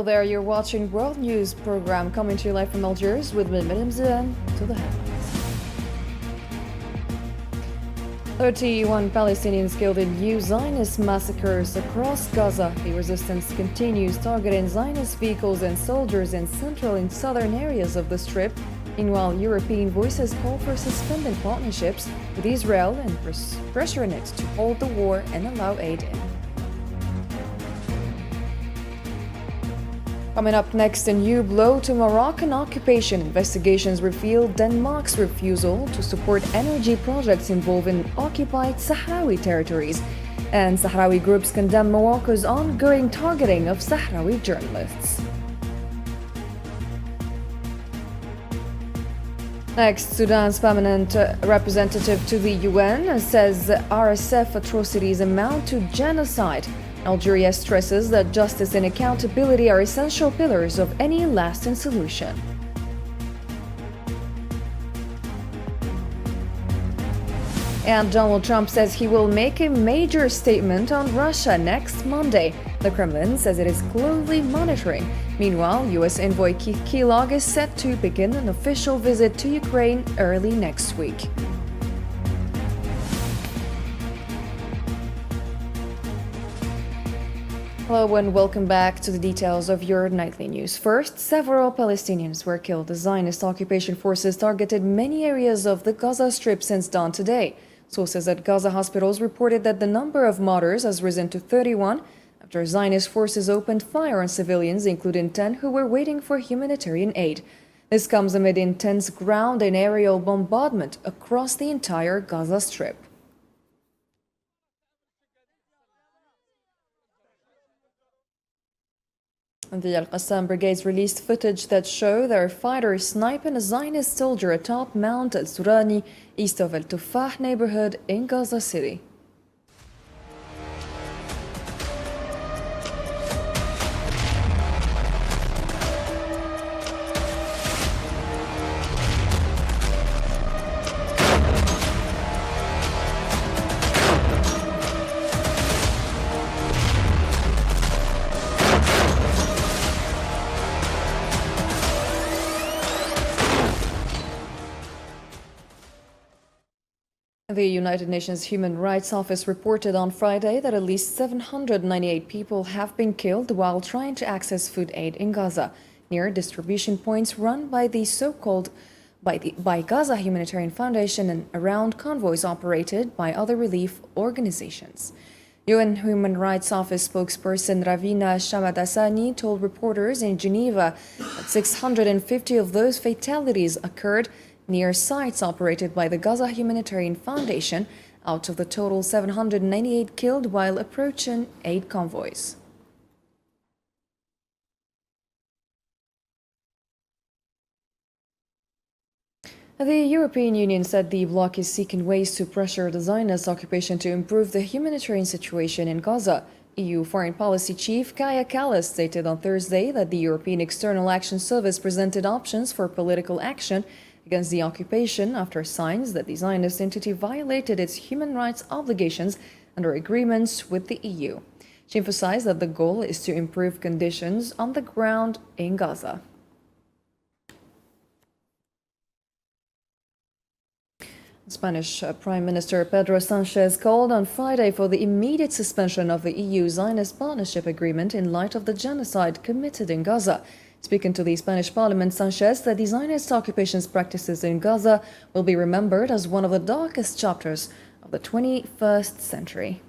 Hello there, you're watching World News program coming to you live from Algiers with me, Madam Zidane, to the headlines. 31 Palestinians killed in new Zionist massacres across Gaza. The resistance continues targeting Zionist vehicles and soldiers in central and southern areas of the Strip. Meanwhile, European voices call for suspending partnerships with Israel and pressuring it to halt the war and allow aid in. Coming up next, a new blow to Moroccan occupation. Investigations reveal Denmark's refusal to support energy projects involving occupied Sahrawi territories. And Sahrawi groups condemn Morocco's ongoing targeting of Sahrawi journalists. Next, Sudan's permanent representative to the UN says RSF atrocities amount to genocide. Algeria stresses that justice and accountability are essential pillars of any lasting solution. And Donald Trump says he will make a major statement on Russia next Monday. The Kremlin says it is closely monitoring. Meanwhile, U.S. envoy Keith Kellogg is set to begin an official visit to Ukraine early next week. Hello and welcome back to the details of your nightly news. First, several Palestinians were killed as Zionist occupation forces targeted many areas of the Gaza Strip since dawn today. Sources at Gaza hospitals reported that the number of martyrs has risen to 31 after Zionist forces opened fire on civilians, including 10 who were waiting for humanitarian aid. This comes amid intense ground and aerial bombardment across the entire Gaza Strip. The Al-Qassam brigades released footage that show their fighters sniping a Zionist soldier atop Mount al-Surani, east of Al-Tufah neighborhood in Gaza City. The United Nations Human Rights Office reported on Friday that at least 798 people have been killed while trying to access food aid in Gaza, near distribution points run by the by Gaza Humanitarian Foundation and around convoys operated by other relief organizations. UN Human Rights Office spokesperson Ravina Shamadasani told reporters in Geneva that 650 of those fatalities occurred near sites operated by the Gaza Humanitarian Foundation, out of the total 798 killed while approaching aid convoys. The European Union said the bloc is seeking ways to pressure the Zionist occupation to improve the humanitarian situation in Gaza. EU Foreign Policy Chief Kaja Kallas stated on Thursday that the European External Action Service presented options for political action against the occupation after signs that the Zionist entity violated its human rights obligations under agreements with the EU. She emphasized that the goal is to improve conditions on the ground in Gaza. Spanish Prime Minister Pedro Sánchez called on Friday for the immediate suspension of the EU-Zionist partnership agreement in light of the genocide committed in Gaza. Speaking to the Spanish Parliament, Sánchez said the Zionist occupation's practices in Gaza will be remembered as one of the darkest chapters of the 21st century.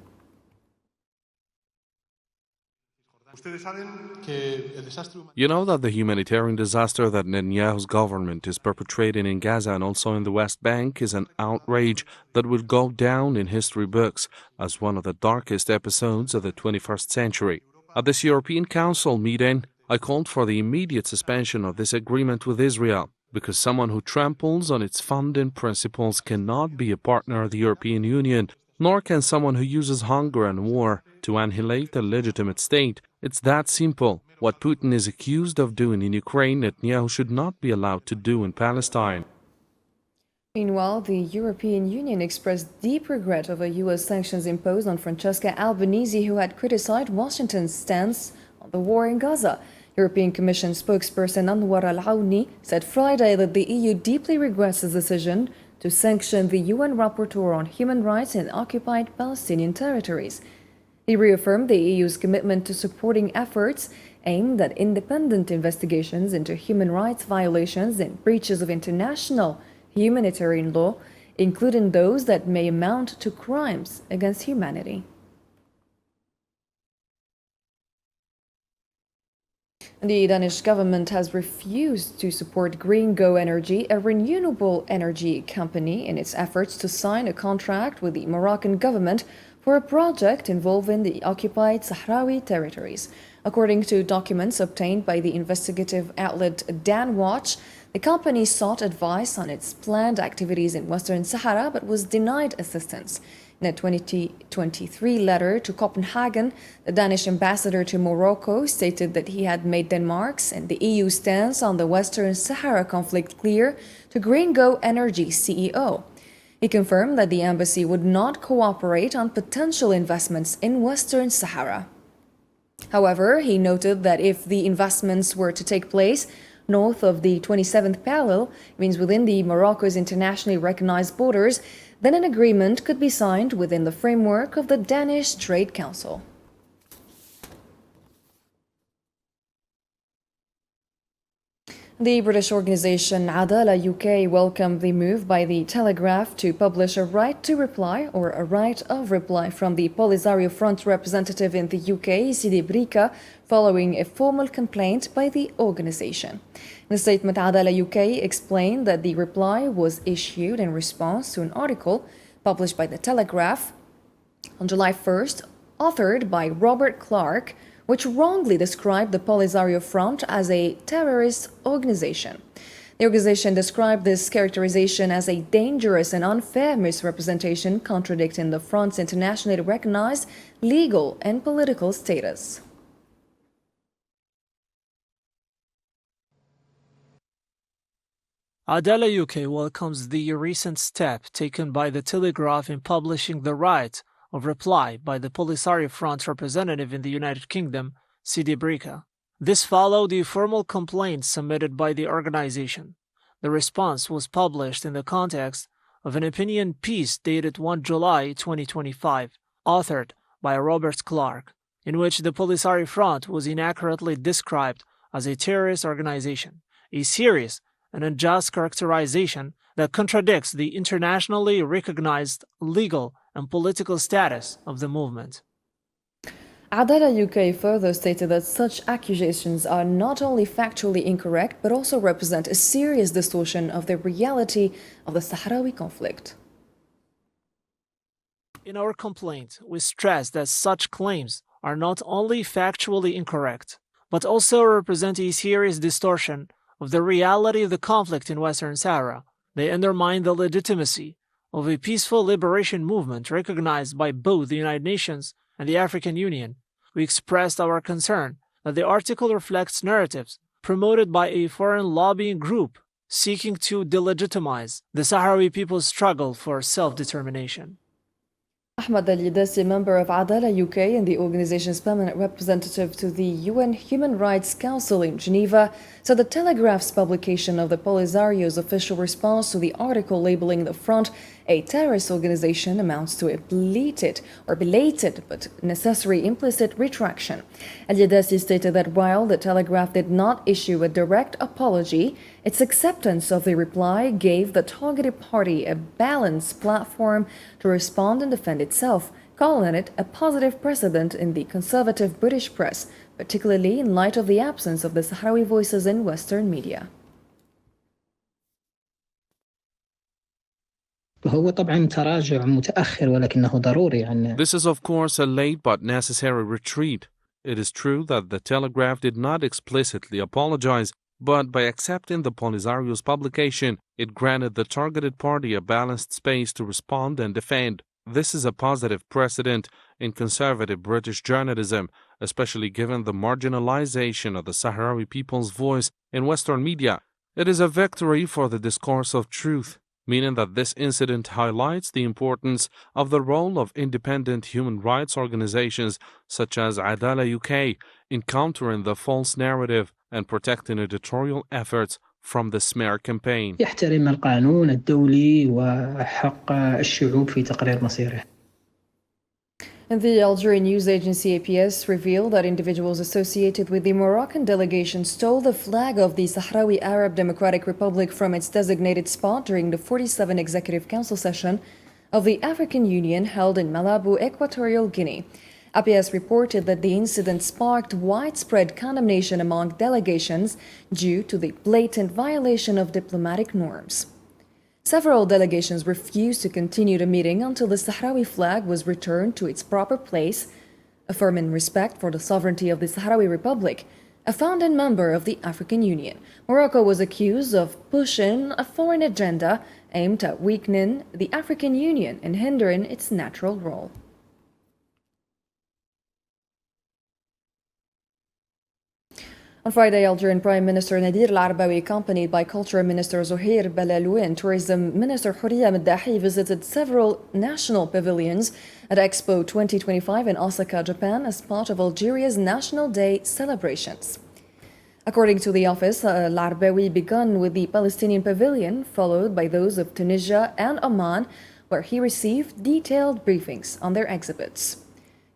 You know that the humanitarian disaster that Netanyahu's government is perpetrating in Gaza and also in the West Bank is an outrage that will go down in history books as one of the darkest episodes of the 21st century. At this European Council meeting, I called for the immediate suspension of this agreement with Israel, because someone who tramples on its founding principles cannot be a partner of the European Union, nor can someone who uses hunger and war to annihilate a legitimate state. It's that simple. What Putin is accused of doing in Ukraine, Netanyahu should not be allowed to do in Palestine. Meanwhile, the European Union expressed deep regret over U.S. sanctions imposed on Francesca Albanese, who had criticized Washington's stance on the war in Gaza. European Commission spokesperson Anwar Al-Aouni said Friday that the EU deeply regrets its decision to sanction the UN rapporteur on human rights in occupied Palestinian territories. He reaffirmed the EU's commitment to supporting efforts aimed at independent investigations into human rights violations and breaches of international humanitarian law, including those that may amount to crimes against humanity. The Danish government has refused to support Green Go Energy, a renewable energy company, in its efforts to sign a contract with the Moroccan government for a project involving the occupied Sahrawi territories. According to documents obtained by the investigative outlet DanWatch, the company sought advice on its planned activities in Western Sahara but was denied assistance. In a 2023 letter to Copenhagen, the Danish ambassador to Morocco stated that he had made Denmark's and the EU stance on the Western Sahara conflict clear to Green Go Energy CEO. He confirmed that the embassy would not cooperate on potential investments in Western Sahara. However, he noted that if the investments were to take place north of the 27th parallel, means within the Morocco's internationally recognized borders, then an agreement could be signed within the framework of the Danish Trade Council. The British organisation Adala UK welcomed the move by the Telegraph to publish a right to reply or a right of reply from the Polisario Front representative in the UK, Sidi Brika, following a formal complaint by the organisation. In a statement, Adala UK explained that the reply was issued in response to an article published by the Telegraph on July 1st, authored by Robert Clark, which wrongly described the Polisario Front as a terrorist organization. The organization described this characterization as a dangerous and unfair misrepresentation, contradicting the Front's internationally recognized legal and political status. Adala UK welcomes the recent step taken by the Telegraph in publishing the right of reply by the Polisario Front representative in the United Kingdom, Sidi Brika. This followed the formal complaint submitted by the organization. The response was published in the context of an opinion piece dated 1 July 2025, authored by Robert Clark, in which the Polisario Front was inaccurately described as a terrorist organization, a serious and unjust characterization that contradicts the internationally recognized legal and political status of the movement. Adala UK further stated that such accusations are not only factually incorrect but also represent a serious distortion of the reality of the Sahrawi conflict. In our complaint, we stress that such claims are not only factually incorrect, but also represent a serious distortion of the reality of the conflict in Western Sahara. They undermine the legitimacy of a peaceful liberation movement recognized by both the United Nations and the African Union. We expressed our concern that the article reflects narratives promoted by a foreign lobbying group seeking to delegitimize the Sahrawi people's struggle for self-determination. Ahmed Al-Yadasi, member of Adala UK and the organization's permanent representative to the UN Human Rights Council in Geneva, said the Telegraph's publication of the Polisario's official response to the article labeling the Front a terrorist organization amounts to a belated but necessary implicit retraction. Al-Yadasi stated that while the Telegraph did not issue a direct apology, its acceptance of the reply gave the targeted party a balanced platform to respond and defend itself, calling it a positive precedent in the conservative British press, particularly in light of the absence of the Sahrawi voices in Western media. This is of course a late but necessary retreat. It is true that the Telegraph did not explicitly apologize, but by accepting the Polisario's publication, it granted the targeted party a balanced space to respond and defend. This is a positive precedent in conservative British journalism, especially given the marginalization of the Sahrawi people's voice in Western media. It is a victory for the discourse of truth. meaning that this incident highlights the importance of the role of independent human rights organizations such as Adala UK in countering the false narrative and protecting editorial efforts from the smear campaign. يحترم القانون الدولي وحق الشعوب في تقرير مصيره. And the Algerian news agency APS revealed that individuals associated with the Moroccan delegation stole the flag of the Sahrawi Arab Democratic Republic from its designated spot during the 47th Executive Council session of the African Union held in Malabo, Equatorial Guinea. APS reported that the incident sparked widespread condemnation among delegations due to the blatant violation of diplomatic norms. Several delegations refused to continue the meeting until the Sahrawi flag was returned to its proper place, affirming respect for the sovereignty of the Sahrawi Republic, a founding member of the African Union. Morocco was accused of pushing a foreign agenda aimed at weakening the African Union and hindering its natural role. On Friday, Algerian Prime Minister Nadir Al-Arbawi, accompanied by Culture Minister Zohair Balalouy and Tourism Minister Houria Meddahi, visited several national pavilions at Expo 2025 in Osaka, Japan, as part of Algeria's National Day celebrations. According to the office, Al-Arbawi began with the Palestinian pavilion, followed by those of Tunisia and Oman, where he received detailed briefings on their exhibits.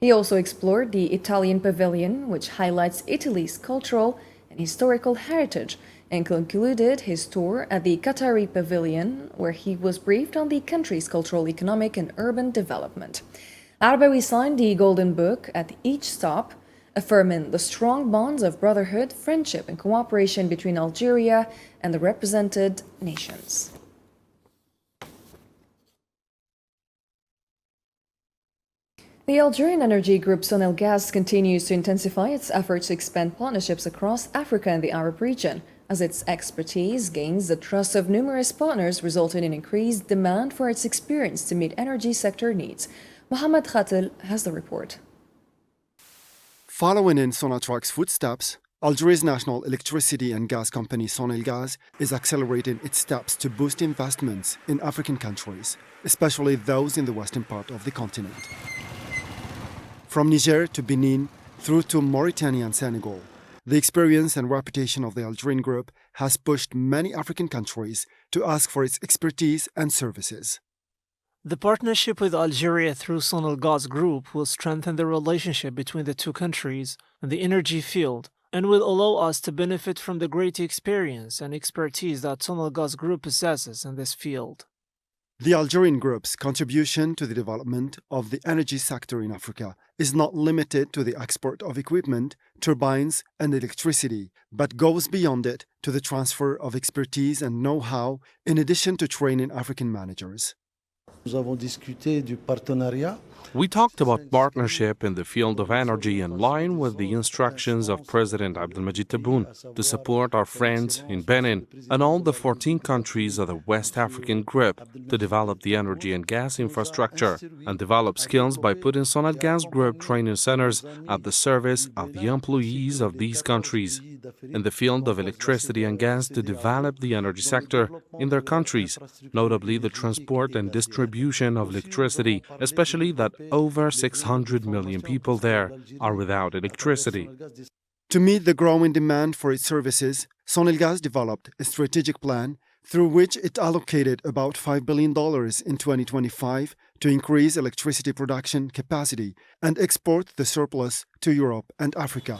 He also explored the Italian pavilion, which highlights Italy's cultural and historical heritage, and concluded his tour at the Qatari pavilion, where he was briefed on the country's cultural, economic, and urban development. Arbawi signed the Golden Book at each stop, affirming the strong bonds of brotherhood, friendship, and cooperation between Algeria and the represented nations. The Algerian energy group Sonelgaz continues to intensify its efforts to expand partnerships across Africa and the Arab region, as its expertise gains the trust of numerous partners, resulting in increased demand for its experience to meet energy sector needs. Mohamed Khatil has the report. Following in Sonatrach's footsteps, Algeria's national electricity and gas company Sonelgaz is accelerating its steps to boost investments in African countries, especially those in the western part of the continent. From Niger to Benin, through to Mauritania and Senegal, the experience and reputation of the Algerian group has pushed many African countries to ask for its expertise and services. The partnership with Algeria through Sonelgaz Group will strengthen the relationship between the two countries in the energy field and will allow us to benefit from the great experience and expertise that Sonelgaz Group possesses in this field. The Algerian group's contribution to the development of the energy sector in Africa is not limited to the export of equipment, turbines, and electricity, but goes beyond it to the transfer of expertise and know-how, in addition to training African managers. We talked about partnership in the field of energy in line with the instructions of President Abdelmajid Tebboune to support our friends in Benin and all the 14 countries of the West African Group to develop the energy and gas infrastructure and develop skills by putting Sonelgaz Group training centers at the service of the employees of these countries in the field of electricity and gas to develop the energy sector in their countries, notably the transport and distribution of electricity, especially that over 600 million people there are without electricity. To meet the growing demand for its services, Sonelgaz developed a strategic plan through which it allocated about $5 billion in 2025 to increase electricity production capacity and export the surplus to Europe and Africa.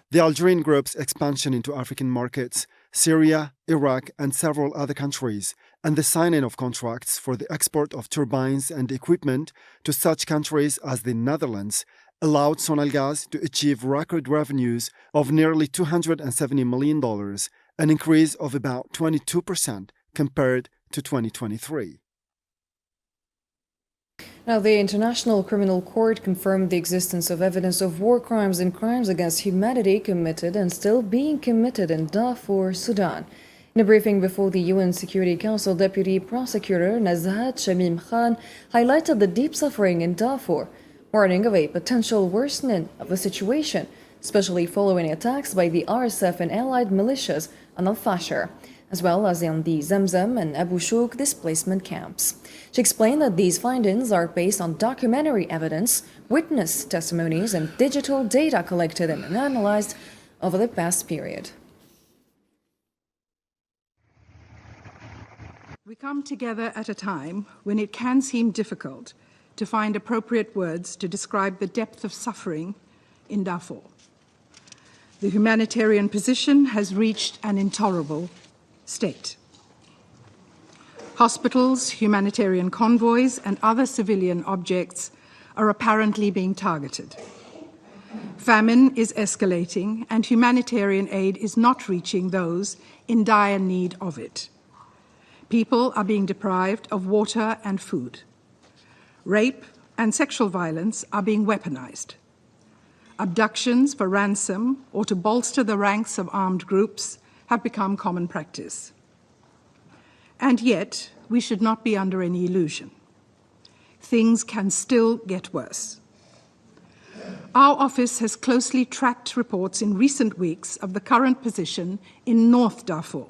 The Algerian group's expansion into African markets, Syria, Iraq, and several other countries, and the signing of contracts for the export of turbines and equipment to such countries as the Netherlands allowed Sonelgaz to achieve record revenues of nearly $270 million, an increase of about 22% compared to 2023. Now, the International Criminal Court confirmed the existence of evidence of war crimes and crimes against humanity committed and still being committed in Darfur, Sudan. In a briefing before the UN Security Council, Deputy Prosecutor Nazhat Shamim Khan highlighted the deep suffering in Darfur, warning of a potential worsening of the situation, especially following attacks by the RSF and allied militias on Al-Fashir. as well as in the Zamzam and Abu Shouk displacement camps. She explained that these findings are based on documentary evidence, witness testimonies, and digital data collected and analyzed over the past period. We come together at a time when it can seem difficult to find appropriate words to describe the depth of suffering in Darfur. The humanitarian position has reached an intolerable state. Hospitals, humanitarian convoys, and other civilian objects are apparently being targeted. Famine is escalating, and humanitarian aid is not reaching those in dire need of it. People are being deprived of water and food. Rape and sexual violence are being weaponized. Abductions for ransom or to bolster the ranks of armed groups have become common practice. And yet, we should not be under any illusion. Things can still get worse. Our office has closely tracked reports in recent weeks of the current position in North Darfur,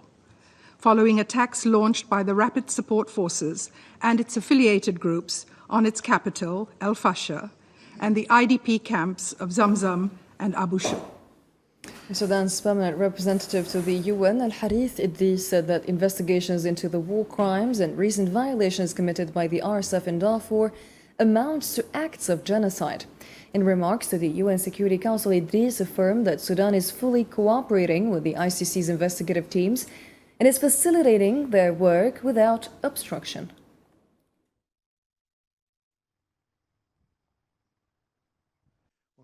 following attacks launched by the Rapid Support Forces and its affiliated groups on its capital, El Fasher, and the IDP camps of Zamzam and Abu Shouk. Sudan's permanent representative to the UN, Al-Harith Idris, said that investigations into the war crimes and recent violations committed by the RSF in Darfur amounts to acts of genocide. In remarks to the UN Security Council, Idris affirmed that Sudan is fully cooperating with the ICC's investigative teams and is facilitating their work without obstruction.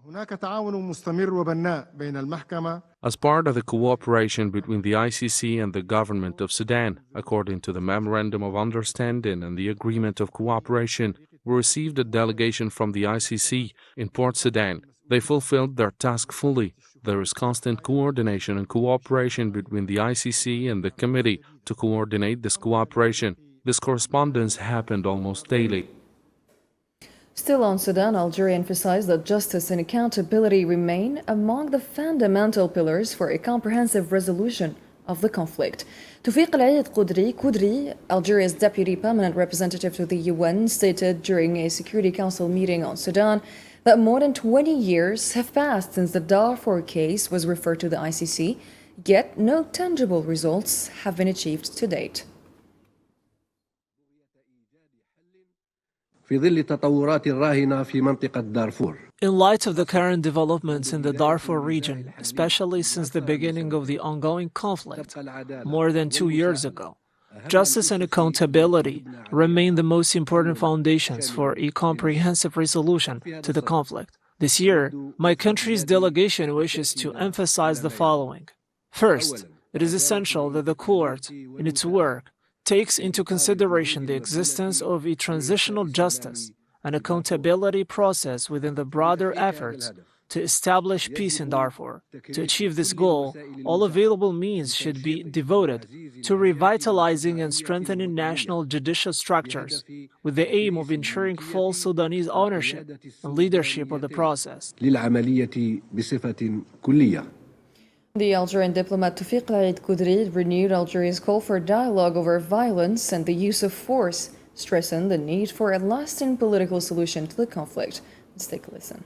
As part of the cooperation between the ICC and the government of Sudan, according to the Memorandum of Understanding and the Agreement of Cooperation, we received a delegation from the ICC in Port Sudan. They fulfilled their task fully. There is constant coordination and cooperation between the ICC and the committee to coordinate this cooperation. This correspondence happened almost daily. Still on Sudan, Algeria emphasized that justice and accountability remain among the fundamental pillars for a comprehensive resolution of the conflict. Toufiq El-Eid Koudri, Algeria's deputy permanent representative to the UN, stated during a Security Council meeting on Sudan that more than 20 years have passed since the Darfur case was referred to the ICC, yet no tangible results have been achieved to date. In light of the current developments in the Darfur region, especially since the beginning of the ongoing conflict more than 2 years ago, justice and accountability remain the most important foundations for a comprehensive resolution to the conflict. This year, my country's delegation wishes to emphasize the following. First, it is essential that the court, in its work, takes into consideration the existence of a transitional justice and accountability process within the broader efforts to establish peace in Darfur. To achieve this goal, all available means should be devoted to revitalizing and strengthening national judicial structures with the aim of ensuring full Sudanese ownership and leadership of the process. The Algerian diplomat Toufiq El-Eid Koudri renewed Algeria's call for dialogue over violence and the use of force, stressing the need for a lasting political solution to the conflict. Let's take a listen.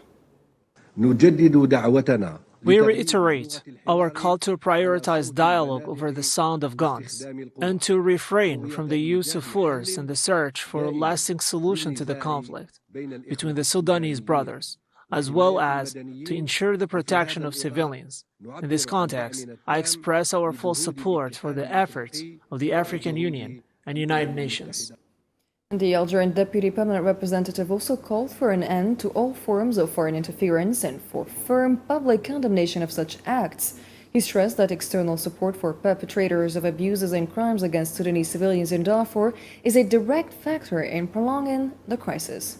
We reiterate our call to prioritize dialogue over the sound of guns and to refrain from the use of force in the search for a lasting solution to the conflict between the Sudanese brothers, as well as to ensure the protection of civilians. In this context, I express our full support for the efforts of the African Union and United Nations. The Algerian deputy permanent representative also called for an end to all forms of foreign interference and for firm public condemnation of such acts. He stressed that external support for perpetrators of abuses and crimes against Sudanese civilians in Darfur is a direct factor in prolonging the crisis.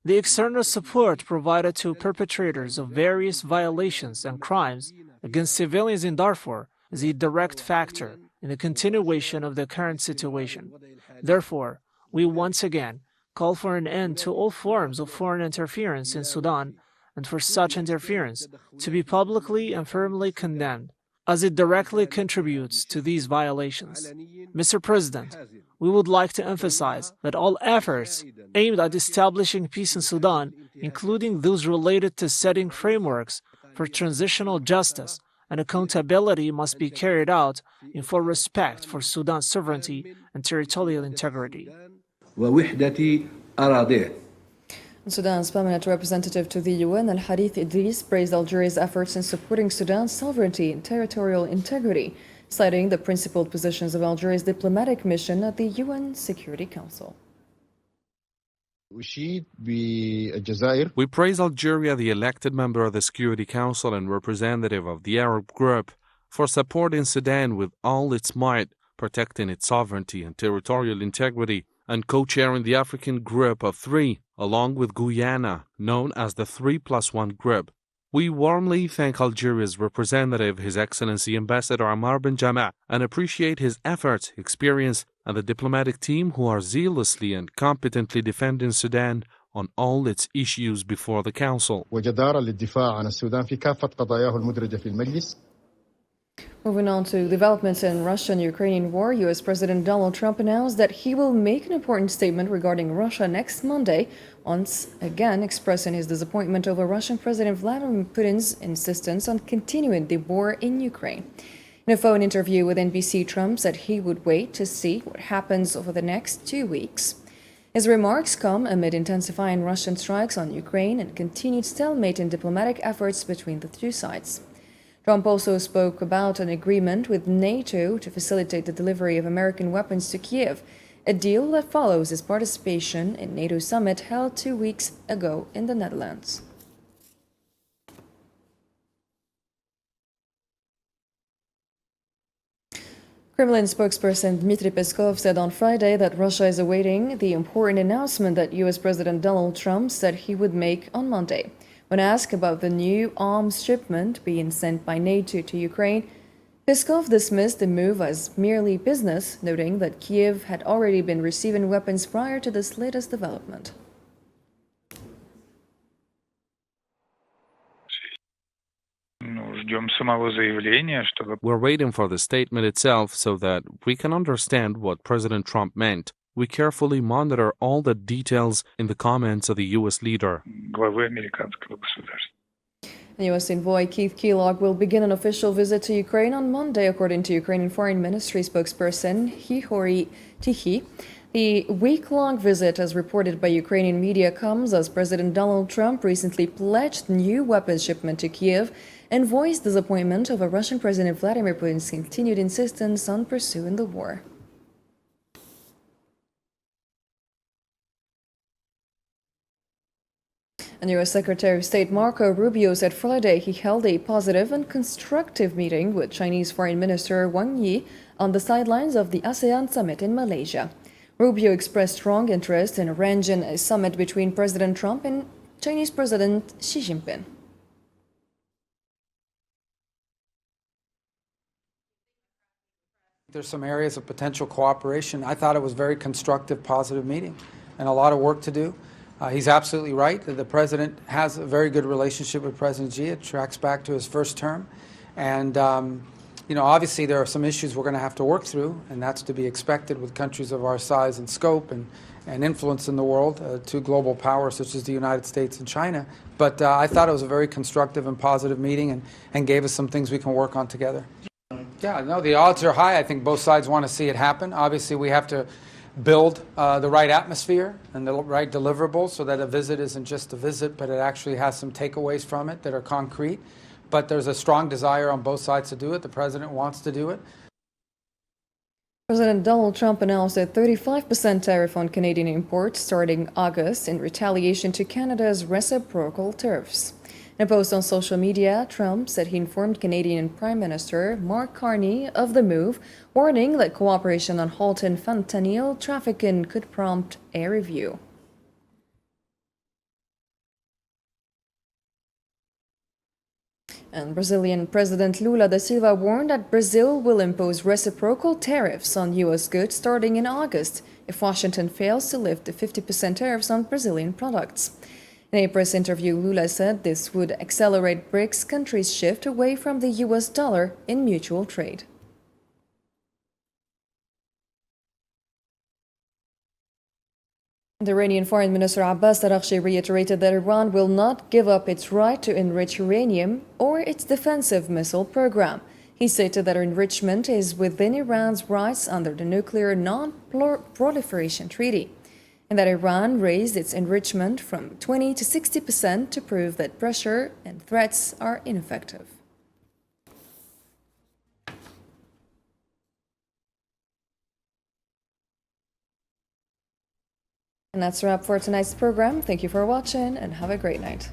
The external support provided to perpetrators of various violations and crimes against civilians in Darfur is a direct factor in the continuation of the current situation. Therefore, we once again call for an end to all forms of foreign interference in Sudan and for such interference to be publicly and firmly condemned. as it directly contributes to these violations. Mr. President, we would like to emphasize that all efforts aimed at establishing peace in Sudan, including those related to setting frameworks for transitional justice and accountability, must be carried out in full respect for Sudan's sovereignty and territorial integrity. Sudan's permanent representative to the UN, Al-Harith Idris, praised Algeria's efforts in supporting Sudan's sovereignty and territorial integrity, citing the principled positions of Algeria's diplomatic mission at the UN Security Council. We praise Algeria, the elected member of the Security Council and representative of the Arab group, for supporting Sudan with all its might, protecting its sovereignty and territorial integrity, and co-chairing the African Group of Three, along with Guyana, known as the 3+1 Group. We warmly thank Algeria's representative, His Excellency Ambassador Ammar Ben Jama, and appreciate his efforts, experience, and the diplomatic team who are zealously and competently defending Sudan on all its issues before the Council. Moving on to developments in Russian-Ukrainian war, U.S. President Donald Trump announced that he will make an important statement regarding Russia next Monday, once again expressing his disappointment over Russian President Vladimir Putin's insistence on continuing the war in Ukraine. In a phone interview with NBC, Trump said he would wait to see what happens over the next 2 weeks. His remarks come amid intensifying Russian strikes on Ukraine and continued stalemate in diplomatic efforts between the two sides. Trump also spoke about an agreement with NATO to facilitate the delivery of American weapons to Kiev, a deal that follows his participation in NATO summit held 2 weeks ago in the Netherlands. Kremlin spokesperson Dmitry Peskov said on Friday that Russia is awaiting the important announcement that U.S. President Donald Trump said he would make on Monday. When asked about the new arms shipment being sent by NATO to Ukraine, Peskov dismissed the move as merely business, noting that Kiev had already been receiving weapons prior to this latest development. We're waiting for the statement itself so that we can understand what President Trump meant. We carefully monitor all the details in the comments of the U.S. leader. U.S. envoy Keith Kellogg will begin an official visit to Ukraine on Monday, according to Ukrainian Foreign Ministry spokesperson Ihori Tichy. The week-long visit, as reported by Ukrainian media, comes as President Donald Trump recently pledged new weapons shipment to Kiev and voiced disappointment over Russian President Vladimir Putin's continued insistence on pursuing the war. And U.S. Secretary of State Marco Rubio said Friday he held a positive and constructive meeting with Chinese Foreign Minister Wang Yi on the sidelines of the ASEAN summit in Malaysia. Rubio expressed strong interest in arranging a summit between President Trump and Chinese President Xi Jinping. There's some areas of potential cooperation. I thought it was a very constructive, positive meeting and a lot of work to do. He's absolutely right that the president has a very good relationship with President Xi. It tracks back to his first term. And, obviously there are some issues we're going to have to work through, and that's to be expected with countries of our size and scope and influence in the world, two global powers such as the United States and China. But I thought it was a very constructive and positive meeting and gave us some things we can work on together. Yeah, no, the odds are high. I think both sides want to see it happen. Obviously, we have to build the right atmosphere and the right deliverables so that a visit isn't just a visit, but it actually has some takeaways from it that are concrete. But there's a strong desire on both sides to do it. The president wants to do it. President Donald Trump announced a 35% tariff on Canadian imports starting August in retaliation to Canada's reciprocal tariffs. In a post on social media, Trump said he informed Canadian Prime Minister Mark Carney of the move, warning that cooperation on halting fentanyl trafficking could prompt a review. And Brazilian President Lula da Silva warned that Brazil will impose reciprocal tariffs on U.S. goods starting in August if Washington fails to lift the 50% tariffs on Brazilian products. In a press interview, Lula said this would accelerate BRICS countries' shift away from the US dollar in mutual trade. The Iranian Foreign Minister Abbas Araghchi reiterated that Iran will not give up its right to enrich uranium or its defensive missile program. He stated that enrichment is within Iran's rights under the Nuclear Non-Proliferation Treaty, and that Iran raised its enrichment from 20 to 60% to prove that pressure and threats are ineffective. And that's a wrap for tonight's program. Thank you for watching and have a great night.